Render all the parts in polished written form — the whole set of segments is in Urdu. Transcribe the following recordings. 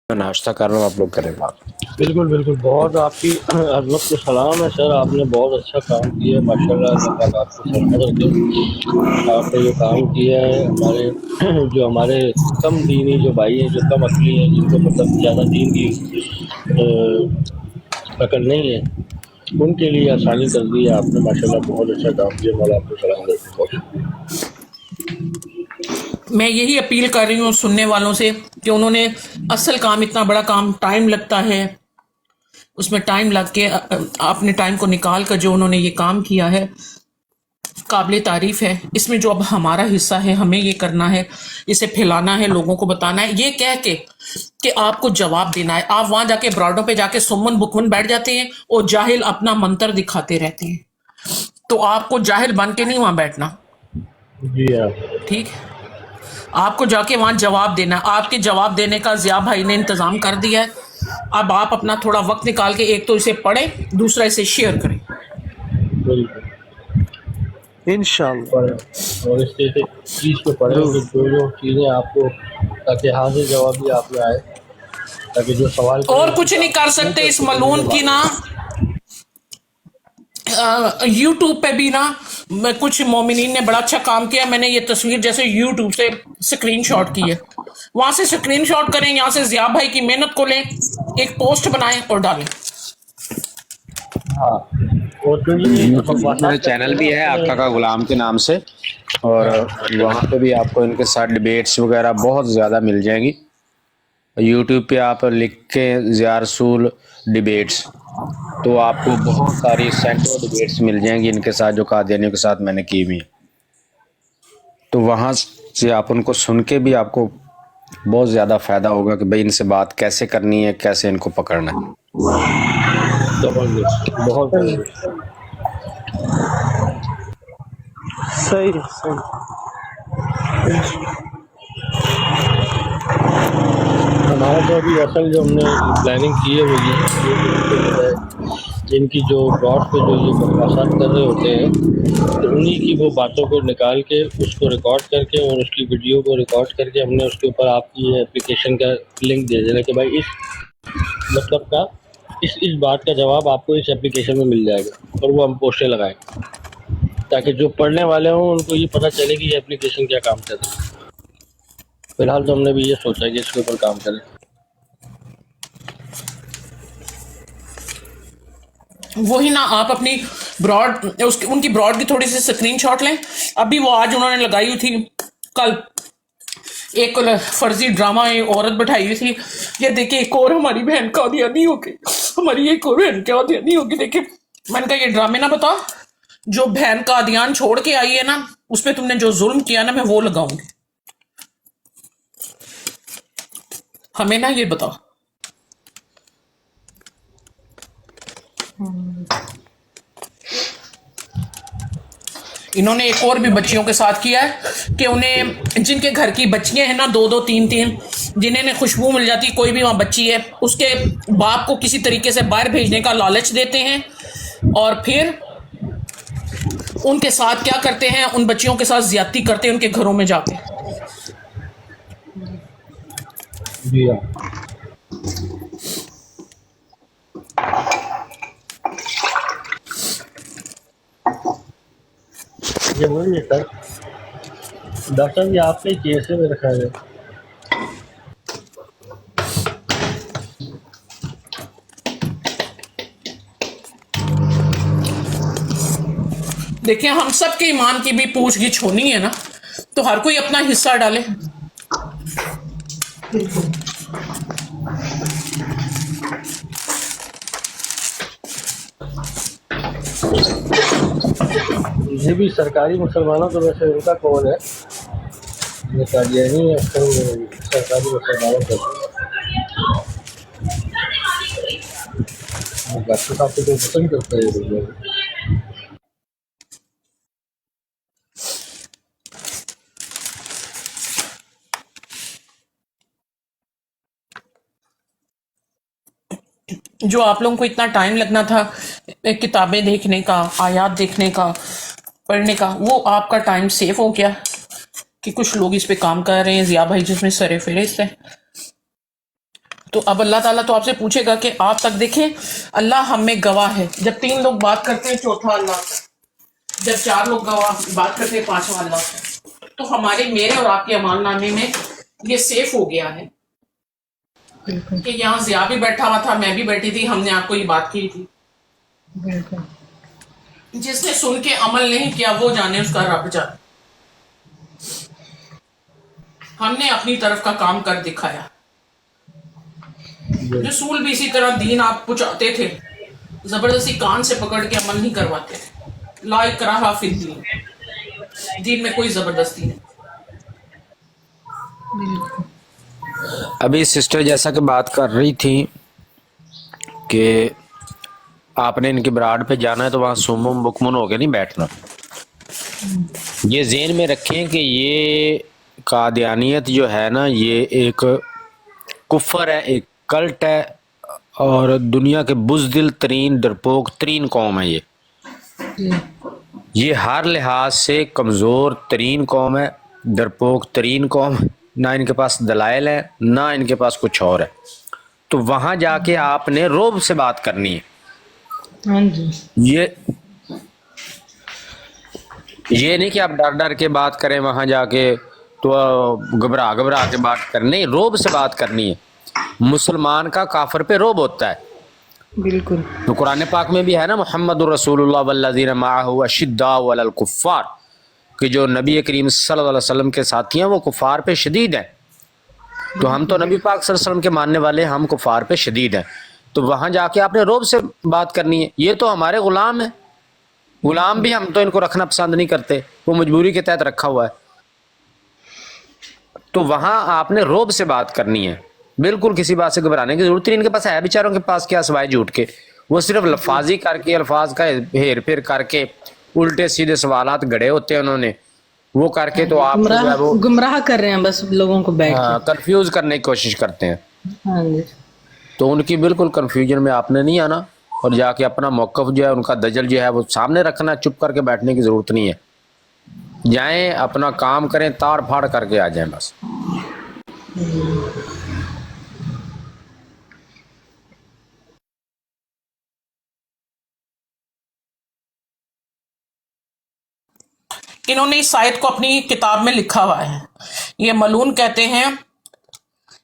میں ناشتہ کر رہا ہوں، آپ لوگ کریں گا۔ بالکل بالکل، بہت آپ کی عظمت کو سلام ہے سر، آپ نے بہت اچھا کام کیا ہے، ماشاء اللہ، اللہ تعالیٰ آپ کو سلامت رکھے۔ آپ نے جو کام کیا ہے ہمارے کم دینی جو بھائی ہیں، جو کم عقلی ہیں، جن کو مطلب زیادہ دین کی پکڑ نہیں ہے، ان کے لیے آسانی کر دی ہے آپ نے، ماشاء اللہ بہت اچھا کام کیا، مولا آپ کو سلامت رکھے، بہت شکریہ۔ میں یہی اپیل کر رہی ہوں سننے والوں سے کہ انہوں نے اصل کام، اتنا بڑا کام، ٹائم لگتا ہے اس میں، ٹائم لگ کے اپنے ٹائم کو نکال کر جو انہوں نے یہ کام کیا ہے قابل تعریف ہے۔ اس میں جو اب ہمارا حصہ ہے، ہمیں یہ کرنا ہے، اسے پھیلانا ہے، لوگوں کو بتانا ہے، یہ کہہ کے کہ آپ کو جواب دینا ہے۔ آپ وہاں جا کے براڈوں پہ جا کے سمن بکمن بیٹھ جاتے ہیں اور جاہل اپنا منتر دکھاتے رہتے ہیں، تو آپ کو جاہل بن کے نہیں وہاں بیٹھنا، جی ہاں، ٹھیک؟ آپ کو جا کے وہاں جواب دینا۔ آپ کے جواب دینے کا ضیاء بھائی نے انتظام کر دیا ہے۔ اب آپ اپنا تھوڑا وقت نکال کے ایک تو اسے پڑھیں، دوسرا اسے شیئر کریں۔ بالکل، انشاءاللہ پڑھیں اور اس کے چیز کو پڑھیں ضرور۔ کہ جو چیزیں آپ کو، تاکہ حاضر جوابی آپ میں آئے، تاکہ جو سوال کرے اور اس کچھ سے نہیں آپ کر پوچھ سکتے اس سکیں کہ مجھے ملعون کی نا، معلوم یوٹیوب پہ بھی نا کچھ مومنین نے بڑا اچھا کام کیا۔ میں نے یہ تصویر جیسے یوٹیوب سے سکرین شاٹ کی ہے، وہاں سے سکرین شاٹ کریں، یہاں سے ضیاء بھائی کی محنت کو لیں، ایک پوسٹ بنائیں اور ڈالیں۔ ہاں، اور جو یہ یوٹیوب میں بکواسات کرتے چینل ہیں نا بھی ہے اپنے، آقا کا غلام کے نام سے، اور ہاں وہاں پہ بھی آپ کو ان کے ساتھ ڈبیٹس وغیرہ بہت زیادہ مل جائیں گی۔ یوٹیوب پہ آپ لکھ کے ضیاء رسول ڈبیٹس، تو آپ کو بہت ساری سینکڑوں ڈبیٹس مل جائیں گی ان کے ساتھ، جو قادیانیوں کے ساتھ میں نے کی ہوئی ہیں۔ تو وہاں سے آپ ان کو سن کے بھی آپ کو بہت زیادہ فائدہ ہوگا کہ بھئی ان سے بات کیسے کرنی ہے، کیسے ان کو پکڑنا ہے۔ زبردست، بہت صحیح زبردست۔ صحیح صحیح۔ ہمارا تو ابھی اصل جو ہم نے پلاننگ کی ہے وہ یہ کہ ان کے بجائے جن کی جو براڈ پہ جو یہ بکواسات کر رہے ہوتے ہیں، تو انہی کی وہ باتوں کو نکال کے اس کو ریکارڈ کر کے اور اس کی ویڈیو کو ریکارڈ کر کے ہم نے اس کے اوپر آپ کی اپلیکیشن کا لنک دے دینا کہ بھائی اس مطلب کا اس بات کا جواب آپ کو اس اپلیکیشن میں مل جائے گا، اور وہ ہم پوسٹیں لگائیں تاکہ جو پڑھنے والے ہوں ان کو یہ پتہ چلے کہ یہ اپلیکیشن کیا کام کر رہی ہے۔ فی الحال تو ہم نے بھی یہ سوچا کہ اس کے اوپر کام کریں۔ وہی نا، آپ اپنی براڈ ان کی براڈ کی تھوڑی سی سکرین شاٹ لیں۔ ابھی وہ آج انہوں نے لگائی ہوئی تھی، کل ایک فرضی ڈرامہ عورت بٹھائی ہوئی تھی، یہ دیکھیں ایک اور ہماری بہن قادیانی ہو گئی، ہماری ایک اور بہن قادیانی ہوگی۔ دیکھیں، میں نے کہا یہ ڈرامے نہ بتا، جو بہن قادیان چھوڑ کے آئی ہے نا، اس پہ تم نے جو ظلم کیا نا، میں وہ لگاؤں گی، ہمیں نا یہ بتا۔ انہوں نے ایک اور بھی بچیوں کے ساتھ کیا ہے کہ انہیں، جن کے گھر کی بچیاں ہیں نا، دو دو تین تین، جنہیں خوشبو مل جاتی، کوئی بھی وہاں بچی ہے، اس کے باپ کو کسی طریقے سے باہر بھیجنے کا لالچ دیتے ہیں، اور پھر ان کے ساتھ کیا کرتے ہیں، ان بچیوں کے ساتھ زیادتی کرتے ہیں ان کے گھروں میں جا کے۔ جی ہاں، یہ وہی ہے سر، ڈاکٹر صاحب یہ آپ کے کیس ہے میرا خیال ہے۔ دیکھیں، ہم سب کے ایمان کی بھی پوچھ گچھ ہونی ہے نا، تو ہر کوئی اپنا حصہ ڈالے۔ یہ بھی سرکاری مسلمانوں تو ویسے ان کا قول ہے، یہ قادیانی اکثر سرکاری مسلمانوں کا ڈاکٹر صاحب کو تو پسند کرتا ہے یہ لوگ۔ جو آپ لوگوں کو اتنا ٹائم لگنا تھا کتابیں دیکھنے کا، آیات دیکھنے کا، پڑھنے کا، وہ آپ کا ٹائم سیف ہو گیا کہ کچھ لوگ اس پہ کام کر رہے ہیں، ضیاء بھائی جس میں سر فہرست ہے۔ تو اب اللہ تعالیٰ تو آپ سے پوچھے گا کہ آپ تک دیکھیں اللہ ہم میں گواہ ہے. جب 3 لوگ بات کرتے ہیں چوتھا اللہ ہوتا ہے. جب 4 لوگ گواہ بات کرتے ہیں 5واں اللہ ہوتا ہے. تو ہمارے میرے اور آپ کے امان نامے میں یہ سیف ہو گیا ہے بالکل کہ یہاں ضیاء بھی بیٹھا ہوا تھا, میں بھی بیٹھی تھی, ہم نے آپ کو یہ بات کی تھی. بالکل جس نے سن کے عمل نہیں کیا وہ جانے, اس کا رب جانے. ہم نے اپنی طرف کا کام کر دکھایا. رسول بھی اسی طرح دین آپ کچھ آتے تھے, زبردستی کان سے پکڑ کے عمل نہیں کرواتے تھے. لا اکراہ فی الدین, دین میں کوئی زبردستی نہیں. بالکل ابھی سسٹر جیسا کہ بات کر رہی تھی کہ آپ نے ان کی براڈ پہ جانا ہے تو وہاں سمم بکمن ہو کے نہیں بیٹھنا. یہ ذہن میں رکھیں کہ یہ قادیانیت جو ہے نا یہ ایک کفر ہے, ایک کلٹ ہے, اور دنیا کے بزدل ترین ڈرپوک ترین قوم ہے. جی یہ ہر لحاظ سے کمزور ترین قوم ہے, ڈرپوک ترین قوم. نہ ان کے پاس دلائل ہے, نہ ان کے پاس کچھ اور ہے. تو وہاں جا کے آپ نے رعب سے بات کرنی ہے. ہاں جی یہ نہیں کہ آپ ڈر ڈر کے بات کریں وہاں جا کے, تو گھبرا گھبرا کے بات کریں. نہیں, رعب سے بات کرنی ہے. مسلمان کا کافر پہ رعب ہوتا ہے. بالکل تو قرآن پاک میں بھی ہے نا, محمد الرسول اللہ والذین معہ اشداء علی الکفار, کہ جو نبی کریم صلی اللہ علیہ وسلم کے ساتھی ہیں وہ کفار پہ شدید ہیں. تو ہم تو نبی پاک صلی اللہ علیہ وسلم کے ماننے والے ہیں, ہم کفار پہ شدید ہیں. تو وہاں جا کے آپ نے رعب سے بات کرنی ہے. یہ تو ہمارے غلام ہیں, غلام بھی ہم تو ان کو رکھنا پسند نہیں کرتے, وہ مجبوری کے تحت رکھا ہوا ہے. تو وہاں آپ نے رعب سے بات کرنی ہے. بالکل کسی بات سے گھبرانے کی ضرورت نہیں. ان کے پاس ہے بیچاروں کے پاس کیا سوائے جھوٹ کے, وہ صرف لفاظی کر کے, الفاظ کا ہیر پھیر کر کے, الٹے سیدھے سوالات گڑے ہوتے ہیں انہوں نے, وہ کر کے تو آپ کو جو ہے وہ گمراہ کر رہے ہیں بس لوگوں کو بیٹھ کے. کنفیوز کرنے کی کوشش کرتے ہیں. ہاں جی تو ان کی بالکل کنفیوژن میں آپ نے نہیں آنا, اور جا کے اپنا موقف جو ہے ان کا دجل جو ہے وہ سامنے رکھنا. چپ کر کے بیٹھنے کی ضرورت نہیں ہے. جائیں اپنا کام کریں, تاڑ پھاڑ کر کے آ جائیں بس. انہوں نے اس آیت کو اپنی کتاب میں لکھا ہوا ہے. یہ ملون کہتے ہیں,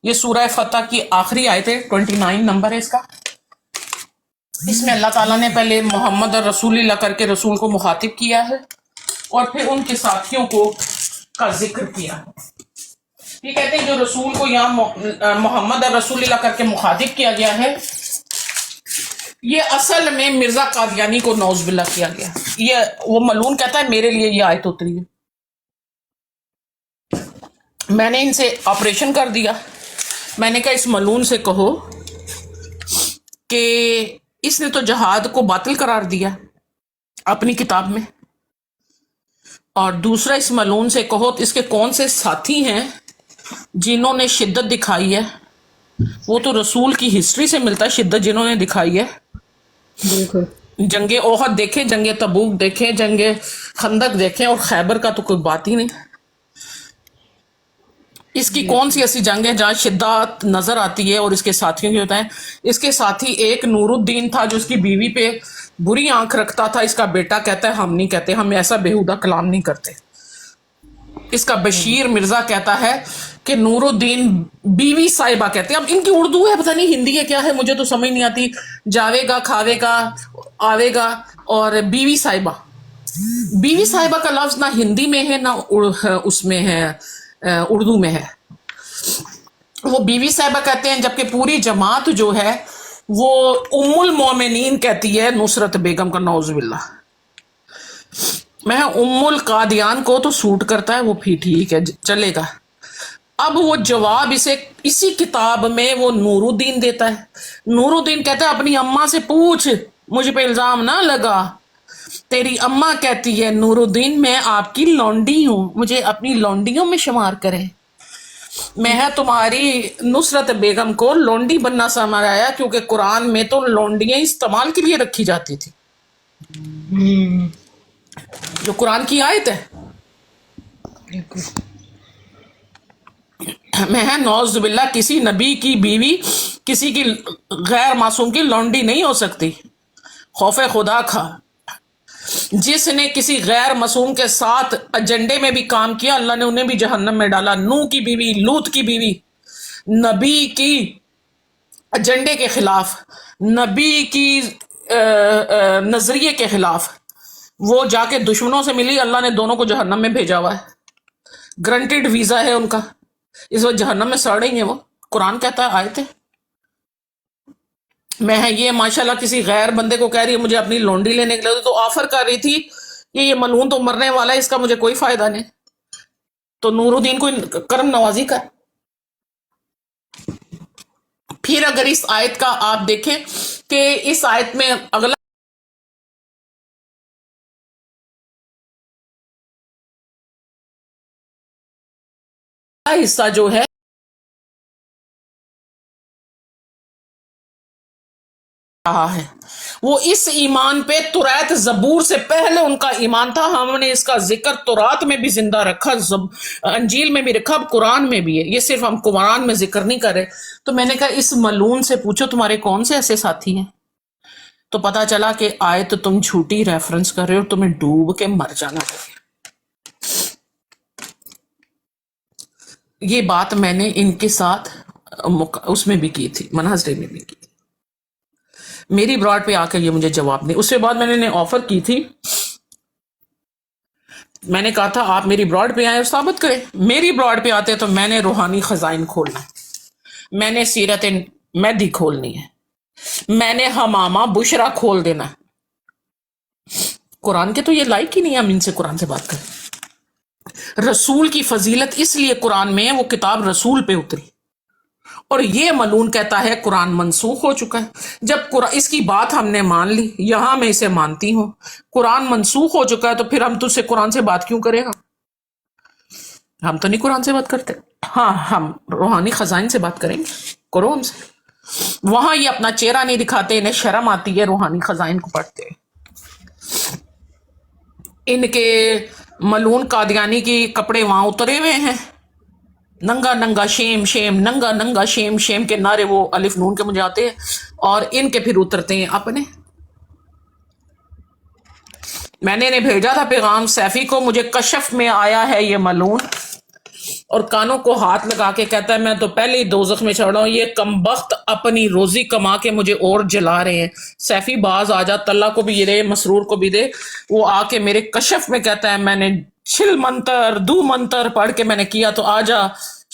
یہ سورہ فتح کی آخری آیت ہے, 29 نمبر ہے اس کا. اس میں اللہ تعالیٰ نے پہلے محمد اور رسول اللہ کر کے رسول کو مخاطب کیا ہے, اور پھر ان کے ساتھیوں کو کا ذکر کیا ہے. یہ کہتے ہیں جو رسول کو یہاں محمد اور رسول اللہ کر کے مخاطب کیا گیا ہے, یہ اصل میں مرزا قادیانی کو نعوذ باللہ کیا گیا. یہ وہ ملون کہتا ہے میرے لیے یہ آیت اتری ہے. میں نے ان سے آپریشن کر دیا. میں نے کہا اس ملون سے کہو کہ اس نے تو جہاد کو باطل قرار دیا اپنی کتاب میں, اور دوسرا اس ملون سے کہو اس کے کون سے ساتھی ہیں جنہوں نے شدت دکھائی ہے. وہ تو رسول کی ہسٹری سے ملتا ہے شدت جنہوں نے دکھائی ہے. بالکل جنگ احد دیکھیں, جنگ تبوک دیکھیں, جنگ خندق دیکھیں, اور خیبر کا تو کوئی بات ہی نہیں. اس کی کون سی ایسی جنگ ہے جہاں شدت نظر آتی ہے اور اس کے ساتھیوں کی ہوتا ہے. اس کے ساتھی ایک نور الدین تھا جو اس کی بیوی پہ بری آنکھ رکھتا تھا. اس کا بیٹا کہتا ہے ہم نہیں کہتے, ہم ایسا بےہودہ کلام نہیں کرتے. اس کا بشیر مرزا کہتا ہے کہ نور الدین بیوی صاحبہ کہتے ہیں. اب ان کی اردو ہے پتہ نہیں ہندی ہے کیا ہے, مجھے تو سمجھ نہیں آتی. جاوے گا, کھاوے گا, آوے گا, اور بیوی صاحبہ. بیوی صاحبہ کا لفظ نہ ہندی میں ہے نہ اس میں ہے اردو میں ہے. وہ بیوی صاحبہ کہتے ہیں, جبکہ پوری جماعت جو ہے وہ ام المومنین کہتی ہے نصرت بیگم کا نعوذ باللہ. میں ام القادیان کو تو سوٹ کرتا ہے, وہ بھی ٹھیک ہے چلے گا. اب وہ جواب اسے اسی کتاب میں وہ نور الدین دیتا ہے. نور الدین کہتا ہے اپنی اماں سے پوچھ, مجھ پہ الزام نہ لگا. تیری اماں کہتی ہے نور الدین میں آپ کی لونڈی ہوں, مجھے اپنی لونڈیوں میں شمار کرے. میں تمہاری نصرت بیگم کو لونڈی بننا سمجھایا, کیونکہ قرآن میں تو لونڈیاں استعمال کے لیے رکھی جاتی تھی, جو قرآن کی آیت ہے. میں ہے نوز باللہ کسی نبی کی بیوی کسی کی غیر معصوم کی لونڈی نہیں ہو سکتی. خوف خدا کھا. جس نے کسی غیر معصوم کے ساتھ ایجنڈے میں بھی کام کیا اللہ نے انہیں بھی جہنم میں ڈالا. نوح کی بیوی، لوط کی بیوی، نبی کی ایجنڈے کے خلاف، نبی کی نظریے کے خلاف وہ جا کے دشمنوں سے ملی، اللہ نے دونوں کو جہنم میں بھیجا ہوا ہے. گرانٹیڈ ویزا ہے ان کا، اس وقت جہنم میں سڑ رہی ہیں وہ. قرآن کہتا ہے آیت ہے. میں یہ ماشاءاللہ کسی غیر بندے کو کہہ رہی ہے مجھے اپنی لونڈی لینے کے لیے، تو آفر کر رہی تھی کہ یہ ملعون تو مرنے والا ہے، اس کا مجھے کوئی فائدہ نہیں. تو نور الدین کو کرم نوازی کا. پھر اگر اس آیت کا آپ دیکھیں کہ اس آیت میں اگلا حصہ جو ہے رہا ہے وہ اس ایمان پہ تورات زبور سے پہلے ان کا ایمان تھا. ہم نے اس کا ذکر تورات میں بھی زندہ رکھا، انجیل میں بھی رکھا، اب قرآن میں بھی ہے. یہ صرف ہم قرآن میں ذکر نہیں کر رہے. تو میں نے کہا اس ملعون سے پوچھو تمہارے کون سے ایسے ساتھی ہیں. تو پتا چلا کہ آیت تم جھوٹی ریفرنس کر رہے ہو، تمہیں ڈوب کے مر جانا چاہیے. یہ بات میں نے ان کے ساتھ اس میں بھی کی تھی، مناظرے میں بھی کی تھی. میری براڈ پہ آ کر یہ مجھے جواب نہیں. اس کے بعد میں نے انہیں آفر کی تھی، میں نے کہا تھا آپ میری براڈ پہ آئیں اور ثابت کریں. میری براڈ پہ آتے تو میں نے روحانی خزائن کھولنا ہے، میں نے سیرت مہدی کھولنی ہے، میں نے حمامہ بشرا کھول دینا ہے. قرآن کے تو یہ لائق ہی نہیں ہے ہم ان سے قرآن سے بات کریں. رسول کی فضیلت اس لیے قرآن میں ہے، وہ کتاب رسول پہ اتری. اور یہ ملعون کہتا ہے قرآن منسوخ ہو چکا ہے. جب اس کی بات ہم نے مان لی، یہاں میں اسے مانتی ہوں، قرآن منسوخ ہو چکا ہے، تو پھر ہم تجھ سے قرآن سے بات کیوں کرے گا؟ ہم تو نہیں قرآن سے بات کرتے. ہاں ہم روحانی خزائن سے بات کریں گے، کرو ہم سے. وہاں یہ اپنا چہرہ نہیں دکھاتے، انہیں شرم آتی ہے روحانی خزائن کو پڑھتے. ان کے ملعون قادیانی کی کپڑے وہاں اترے ہوئے ہیں، ننگا ننگا شیم شیم، ننگا ننگا شیم شیم کے نعرے وہ الف نون کے مجھے آتے ہیں، اور ان کے پھر اترتے ہیں اپنے. میں نے انہیں بھیجا تھا پیغام سیفی کو، مجھے کشف میں آیا ہے یہ ملعون، اور کانوں کو ہاتھ لگا کے کہتا ہے میں تو پہلے ہی دوزخ میں چڑھ رہا ہوں، یہ کمبخت اپنی روزی کما کے مجھے اور جلا رہے ہیں. سیفی باز آ جا، طلح کو بھی یہ دے، مسرور کو بھی دے. وہ آ کے میرے کشف میں کہتا ہے میں نے چھل منتر دو منتر پڑھ کے میں نے کیا، تو آ جا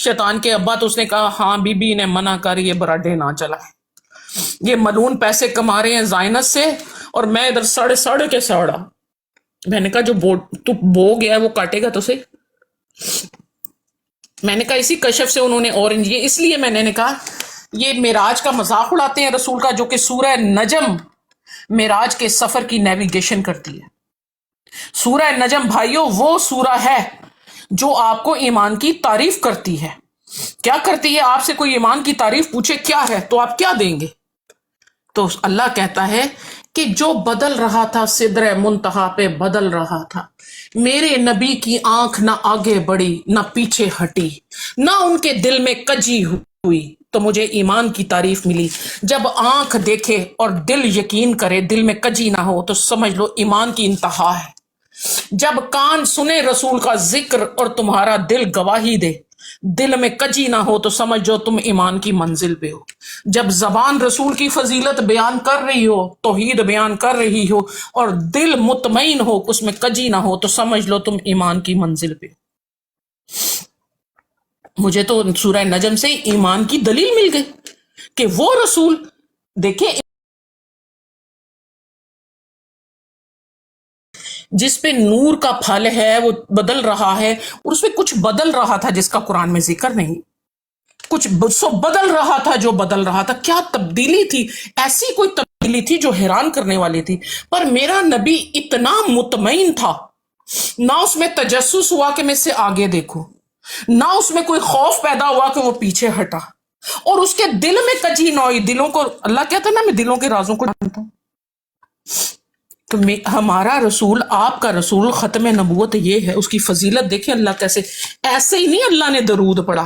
شیطان کے ابا. تو اس نے کہا ہاں بی بی نے منع کر، یہ براڈے نہ چلا. یہ ملعون پیسے کما رہے ہیں زائنت سے، اور میں ادھر سڑے سڑے کے سڑا. میں نے کہا جو تو بو گیا ہے وہ کاٹے گا تو صحیح. میں نے کہا اسی کشف سے انہوں نے اورنج، یہ اس لیے میں نے کہا یہ معراج کا مذاق اڑاتے ہیں رسول کا، جو کہ سورہ نجم معراج کے سفر کی نیویگیشن کرتی ہے. سورہ نجم بھائیو وہ سورہ ہے جو آپ کو ایمان کی تعریف کرتی ہے. کیا کرتی ہے؟ آپ سے کوئی ایمان کی تعریف پوچھے کیا ہے تو آپ کیا دیں گے؟ تو اللہ کہتا ہے کہ جو بدل رہا تھا سدرہ منتہا پہ بدل رہا تھا، میرے نبی کی آنکھ نہ آگے بڑھی نہ پیچھے ہٹی، نہ ان کے دل میں کجی ہوئی، تو مجھے ایمان کی تعریف ملی. جب آنکھ دیکھے اور دل یقین کرے، دل میں کجی نہ ہو، تو سمجھ لو ایمان کی انتہا ہے. جب کان سنے رسول کا ذکر اور تمہارا دل گواہی دے، دل میں کجی نہ ہو، تو سمجھو تم ایمان کی منزل پہ ہو. جب زبان رسول کی فضیلت بیان کر رہی ہو، توحید بیان کر رہی ہو، اور دل مطمئن ہو، اس میں کجی نہ ہو، تو سمجھ لو تم ایمان کی منزل پہ. مجھے تو سورہ نجم سے ایمان کی دلیل مل گئی کہ وہ رسول دیکھیں جس پہ نور کا پھل ہے وہ بدل رہا ہے، اور اس پہ کچھ بدل رہا تھا جس کا قرآن میں ذکر نہیں. کچھ سو بدل رہا تھا جو بدل رہا تھا. کیا تبدیلی تھی؟ ایسی کوئی تبدیلی تھی جو حیران کرنے والی تھی. پر میرا نبی اتنا مطمئن تھا، نہ اس میں تجسس ہوا کہ میں اس سے آگے دیکھوں، نہ اس میں کوئی خوف پیدا ہوا کہ وہ پیچھے ہٹا، اور اس کے دل میں کجی نہ ہوئی. دلوں کو اللہ کہتا ہے نا میں دلوں کے رازوں کو جانتا ہوں. تو ہمارا رسول، آپ کا رسول، ختم نبوت یہ ہے، اس کی فضیلت دیکھیں. اللہ کیسے ایسے ہی نہیں اللہ نے درود پڑھا،